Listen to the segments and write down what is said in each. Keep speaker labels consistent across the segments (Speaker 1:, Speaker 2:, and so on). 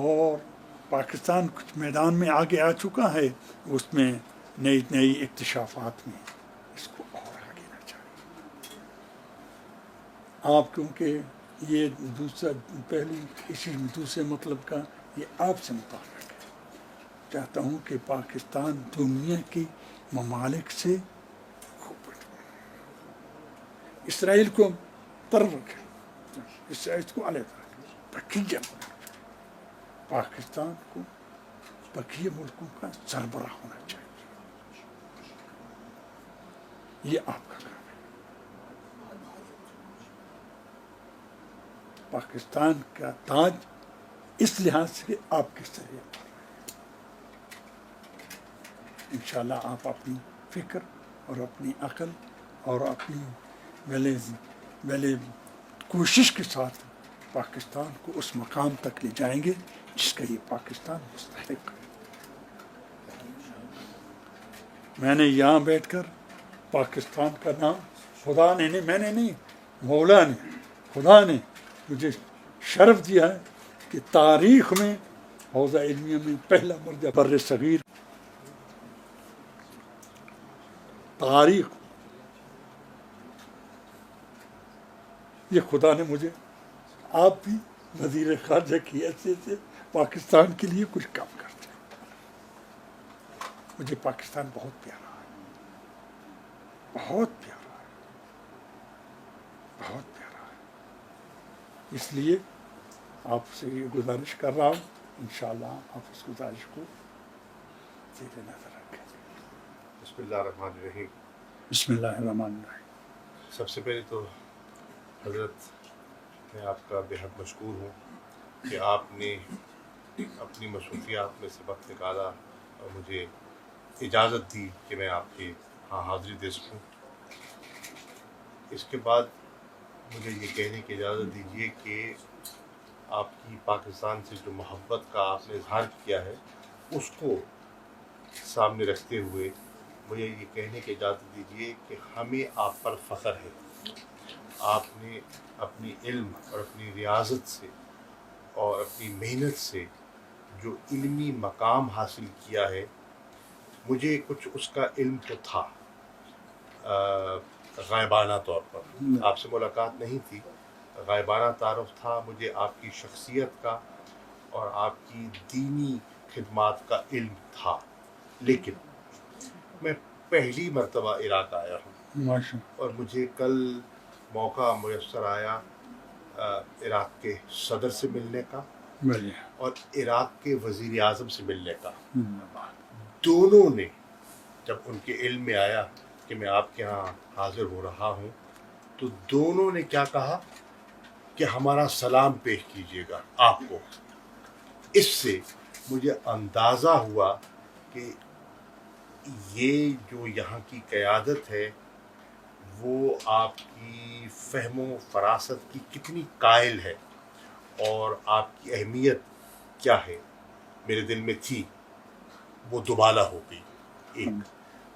Speaker 1: اور پاکستان کچھ میدان میں آگے آ چکا ہے، اس میں نئی نئی اکتشافات میں اس کو اور آگے نہ چاہیے آپ، کیونکہ یہ اسی دوسرے مطلب کا یہ آپ سے متعلق ہے. چاہتا ہوں کہ پاکستان دنیا کی ممالک سے خوب اسرائیل کو طرف رکھے، اسرائیل کو علیحدہ رکھے، بقیہ پاکستان کو بقیہ ملکوں کا سربراہ ہونا چاہیے. یہ آپ کا کام ہے. پاکستان کا تاج اس لحاظ سے آپ کس طرح انشاءاللہ آپ اپنی فکر اور اپنی عقل اور اپنی ویلے کوشش کے ساتھ پاکستان کو اس مقام تک لے جائیں گے جس کا یہ پاکستان مستحق ہے. میں نے یہاں بیٹھ کر پاکستان کا نام خدا نے نہیں، میں نے نہیں، مولا نے، خدا نے مجھے شرف دیا ہے کہ تاریخ میں حوزہ علمیہ میں پہلا مرجع بر صغیر تاریخ، یہ خدا نے مجھے، آپ بھی وزیر خارجہ کی حیثیت سے پاکستان کے لیے کچھ کام کرتے ہیں. مجھے پاکستان بہت پیارا ہے، بہت پیارا ہے، بہت پیارا ہے. اس لیے آپ سے یہ گزارش کر رہا ہوں، انشاءاللہ آپ اس گزارش کو زیر نظر رکھیں.
Speaker 2: بسم اللہ الرحمن الرحیم.
Speaker 1: بسم اللہ الرحمن الرحیم.
Speaker 2: سب سے پہلے تو حضرت میں آپ کا بے حد مشکور ہوں کہ آپ نے اپنی مصروفیات میں سے وقت نکالا اور مجھے اجازت دی کہ میں آپ کے ہاں حاضری دے سکوں. اس کے بعد مجھے یہ کہنے کی اجازت دیجیے کہ آپ کی پاکستان سے جو محبت کا آپ نے اظہار کیا ہے اس کو سامنے رکھتے ہوئے مجھے یہ کہنے کی اجازت دیجیے کہ ہمیں آپ پر فخر ہے. آپ نے اپنی علم اور اپنی ریاضت سے اور اپنی محنت سے جو علمی مقام حاصل کیا ہے، مجھے کچھ اس کا علم تو تھا غائبانہ طور پر، آپ سے ملاقات نہیں تھی، غائبانہ تعارف تھا مجھے آپ کی شخصیت کا اور آپ کی دینی خدمات کا علم تھا. لیکن میں پہلی مرتبہ عراق آیا ہوں اور مجھے کل موقع میسر آیا عراق کے صدر سے ملنے کا اور عراق کے وزیر اعظم سے ملنے کا. دونوں نے جب ان کے علم میں آیا کہ میں آپ کے ہاں حاضر ہو رہا ہوں تو دونوں نے کیا کہا کہ ہمارا سلام پیش کیجیے گا آپ کو. اس سے مجھے اندازہ ہوا کہ یہ جو یہاں کی قیادت ہے وہ آپ کی فہم و فراست کی کتنی قائل ہے اور آپ کی اہمیت کیا ہے میرے دل میں تھی، وہ دوبالا ہو گئی. ایک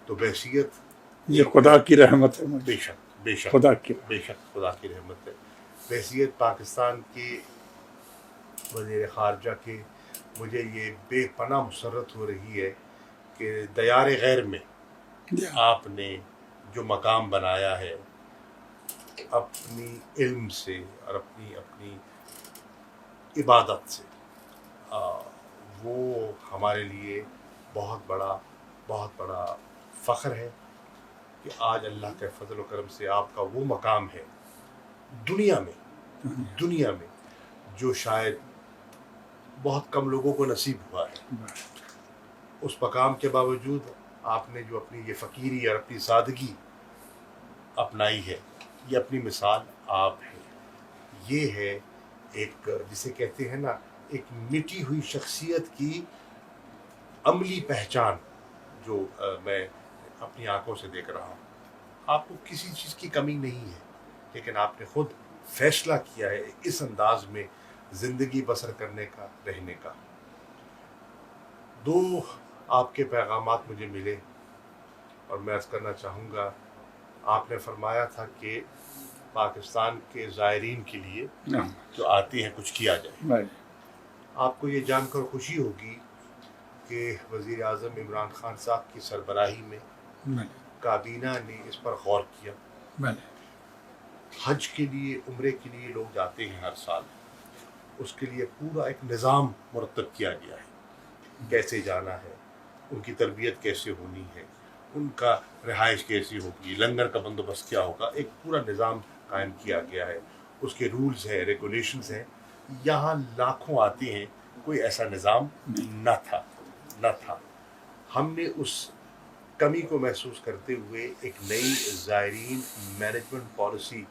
Speaker 2: تو بحثیت
Speaker 1: یہ خدا کی رحمت ہے،
Speaker 2: بے شک بے شک
Speaker 1: خدا کی
Speaker 2: بے شک خدا کی رحمت ہے. بحثیت پاکستان کے وزیر خارجہ کے مجھے یہ بے پناہ مسرت ہو رہی ہے کہ دیار غیر میں آپ نے جو مقام بنایا ہے اپنی علم سے اور اپنی عبادت سے، وہ ہمارے لیے بہت بڑا فخر ہے کہ آج اللہ کے فضل و کرم سے آپ کا وہ مقام ہے دنیا میں جو شاید بہت کم لوگوں کو نصیب ہوا ہے. اس مقام کے باوجود آپ نے جو اپنی یہ فقیری اور اپنی سادگی اپنائی ہے، یہ اپنی مثال آپ ہے. یہ ہے ایک جسے کہتے ہیں نا ایک مٹی ہوئی شخصیت کی عملی پہچان جو میں اپنی آنکھوں سے دیکھ رہا ہوں. آپ کو کسی چیز کی کمی نہیں ہے لیکن آپ نے خود فیصلہ کیا ہے اس انداز میں زندگی بسر کرنے کا، رہنے کا. دو آپ کے پیغامات مجھے ملے اور میں عرض کرنا چاہوں گا. آپ نے فرمایا تھا کہ پاکستان کے زائرین کے لیے جو آتے ہیں کچھ کیا جائے. آپ کو یہ جان کر خوشی ہوگی کہ وزیر اعظم عمران خان صاحب کی سربراہی میں کابینہ نے اس پر غور کیا. حج کے لیے، عمرے کے لیے لوگ جاتے ہیں ہر سال، اس کے لیے پورا ایک نظام مرتب کیا گیا ہے، کیسے جانا ہے، ان کی تربیت کیسے ہونی ہے، ان کا رہائش کیسی ہوگی، لنگر کا بندوبست کیا ہوگا، ایک پورا نظام قائم کیا گیا ہے. اس کے رولز ہیں، ریگولیشنز ہیں. یہاں لاکھوں آتے ہیں، کوئی ایسا نظام نہ تھا. ہم نے اس کمی کو محسوس کرتے ہوئے ایک نئی زائرین مینجمنٹ پالیسی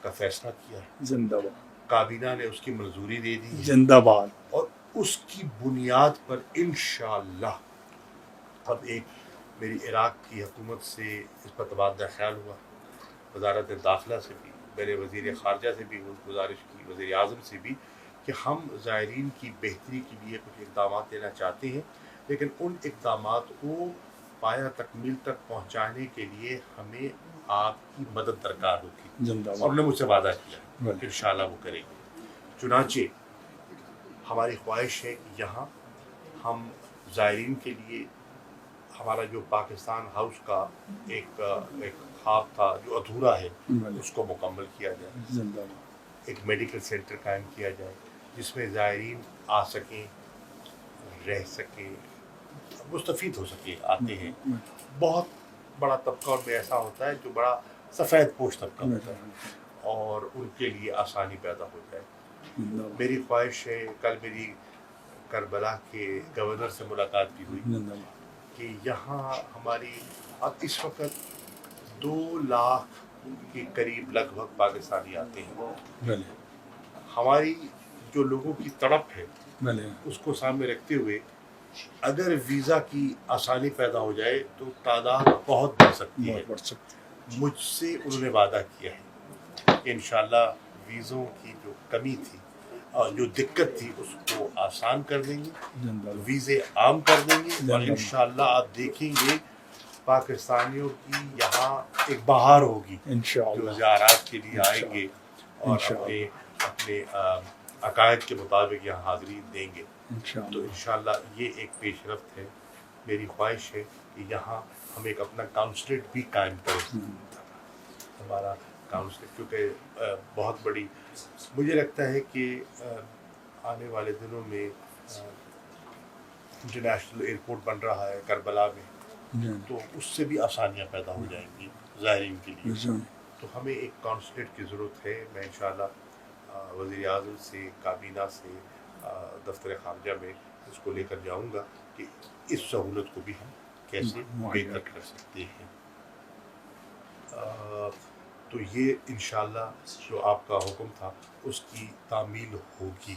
Speaker 2: کا فیصلہ کیا ہے.
Speaker 1: زندہ باد.
Speaker 2: کابینہ نے اس کی منظوری دے دی ہے.
Speaker 1: زندہ باد.
Speaker 2: اور اس کی بنیاد پر انشاءاللہ اب ایک میری عراق کی حکومت سے اس پر تبادلہ خیال ہوا، وزارت داخلہ سے بھی، میں نے وزیر خارجہ سے بھی گزارش کی، وزیر اعظم سے بھی، کہ ہم زائرین کی بہتری کے لیے کچھ اقدامات لینا چاہتے ہیں، لیکن ان اقدامات کو پایہ تکمیل تک پہنچانے کے لیے ہمیں آپ کی مدد درکار ہوگی. اور نے مجھ سے وعدہ کیا کہ انشاءاللہ وہ کریں گے. چنانچہ ہماری خواہش ہے کہ یہاں ہم زائرین کے لیے ہمارا جو پاکستان ہاؤس کا ایک خواب تھا جو ادھورا ہے، اس کو مکمل کیا جائے. ایک میڈیکل سینٹر قائم کیا جائے جس میں زائرین آ سکیں، رہ سکیں، مستفید ہو سکیں. آتے ہیں بہت بڑا طبقہ ان میں ایسا ہوتا ہے جو بڑا سفید پوش طبقہ ہوتا ہے، اور ان کے لیے آسانی پیدا ہو جائے. میری خواہش ہے، کل میری کربلا کے گورنر سے ملاقات بھی ہوئی کہ یہاں ہماری اب اس وقت 2 لاکھ کے قریب لگ بھگ پاکستانی آتے ہیں. ہماری جو لوگوں کی تڑپ ہے اس کو سامنے رکھتے ہوئے اگر ویزا کی آسانی پیدا ہو جائے تو تعداد بہت بڑھ سکتی ہے. مجھ سے انہوں نے وعدہ کیا ہے کہ انشاءاللہ ویزوں کی جو کمی تھی اور جو دقت تھی اس کو آسان کر دیں گے، ویزے عام کر دیں گے، اور انشاءاللہ آپ دیکھیں گے پاکستانیوں کی یہاں ایک بہار ہوگی جو زیارات کے لیے آئیں گے اور اپنے عقائد کے مطابق یہاں حاضری دیں گے. تو انشاءاللہ یہ ایک پیش رفت ہے. میری خواہش ہے کہ یہاں ہم ایک اپنا کانسلیٹ بھی قائم کریں. ہمارا کانسلیٹ کیونکہ بہت بڑی، مجھے لگتا ہے کہ آنے والے دنوں میں انٹرنیشنل ایئرپورٹ بن رہا ہے کربلا میں، تو اس سے بھی آسانیاں پیدا ہو جائیں گی زائرین کے لیے. تو ہمیں ایک کانسلیٹ کی ضرورت ہے. میں انشاءاللہ وزیر اعظم سے، کابینہ سے، دفتر خارجہ میں اس کو لے کر جاؤں گا کہ اس سہولت کو بھی ہم کیسے بہتر کر سکتے ہیں. تو یہ انشاءاللہ جو آپ کا حکم تھا اس کی تعمیل ہوگی.